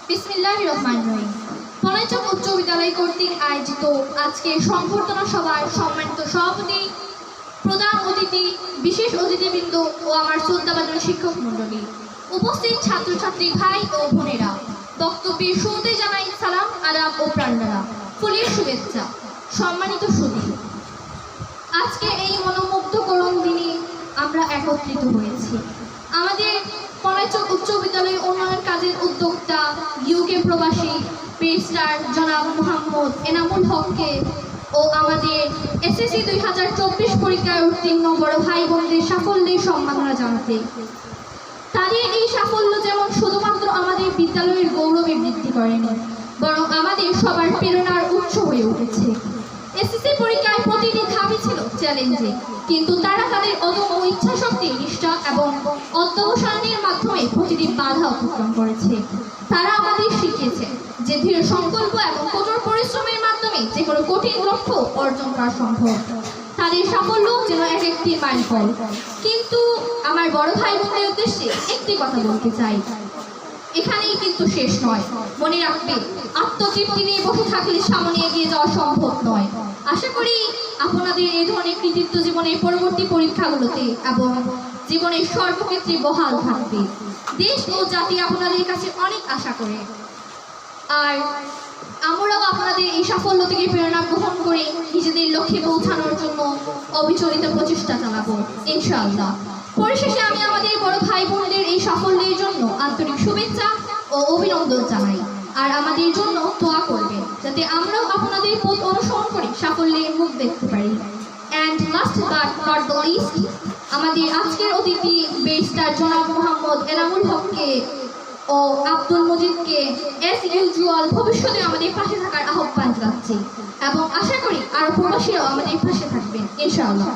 বিসমিল্লাহির রহমানির রহিম। পলাইচক উচ্চ বিদ্যালয় কর্তৃক আয়োজিত আজকে সংবর্ধনা সভার সম্মানিত সভাপতি, প্রধান অতিথি, বিশেষ অতিথিবৃন্দ ও আমার শ্রদ্ধাভাজন শিক্ষক মণ্ডলী, উপস্থিত ছাত্রছাত্রী ভাই ও বোনেরা, বক্তব্যের শুরুতে জানাই সালাম, আদাব ও প্রাণারা, ফুলের শুভেচ্ছা। সম্মানিত সুধী, আজকে এই মনোমুগ্ধকর দিনে আমরা একত্রিত হয়েছি। আমাদের পলাইচক উচ্চ বিদ্যালয় উন্নয়ন কাজের উদ্যোক্তা, ইউকে প্রবাসী ব্যারিস্টার জনাব মোহাম্মদ এনামুল হককে ও আমাদের এসএসসি 2024 পরীক্ষায় উত্তীর্ণ বড় ভাই বোনদের সাফল্যের সম্মাননা জানাতে। তাদের এই সাফল্য যেমন শুধুমাত্র আমাদের বিদ্যালয়ের গৌরবে বৃদ্ধি করেনি, বরং আমাদের সবার প্রেরণার উৎস হয়ে উঠেছে। এসএসসি পরীক্ষায় প্রতিটি ধাপই ছিল চ্যালেঞ্জিং, কিন্তু তারা তাদের অদম্য ইচ্ছাশক্তি, নিষ্ঠা এবং অধ্যবসায়নের মাধ্যমে প্রতিটি বাধা অতিক্রম করেছে। তারা আমাদের শিখিয়েছে যে দৃঢ় সংকল্প এবং কঠোর পরিশ্রমের মাধ্যমে যে কোনো কঠিন লক্ষ্য অর্জন করা সম্ভব। তাদের সাফল্য যেন এক একটি মাইলফলক। কিন্তু আমার বড় ভাই বোনদের উদ্দেশ্যে একটি কথা বলতে চাই, এখানেই কিন্তু শেষ নয়। মনে রাখবে, আত্মতৃপ্তি নিয়ে বসে থাকলে সামনে এগিয়ে যাওয়া সম্ভব নয়। আশা করি আপনাদের এই ধরনের কৃতিত্ব জীবনের পরবর্তী পরীক্ষাগুলোতে এবং জীবনের সর্বক্ষেত্রে বহাল থাকবে। দেশ ও জাতি আপনাদের কাছে অনেক আশা করে, আর আমরাও আপনাদের এই সাফল্য থেকে প্রেরণা গ্রহণ করে নিজেদের লক্ষ্যে পৌঁছানোর জন্য অবিচলিত প্রচেষ্টা চালাবো ইনশাআল্লাহ। পরিশেষে আমি আমাদের বড় ভাই বোনদের এই সাফল্যের জন্য আন্তরিক শুভেচ্ছা ও অভিনন্দন জানাই, আর আমাদের জন্য দোয়া করবেন যাতে আমরাও আপনাদের পথ অনুসরণ করে সাফল্যের মুখ দেখতে পারি। And last but not the least, আমাদের আজকের অতিথি ব্যারিস্টার জনাব মোহাম্মদ এনামুল হককে ও আব্দুল মজিদকে এস ইউজুয়াল ভবিষ্যতে আমাদের পাশে থাকার আহ্বান জানাচ্ছি এবং আশা করি আরও প্রবাসীরাও আমাদের পাশে থাকবেন ইনশাআল্লাহ।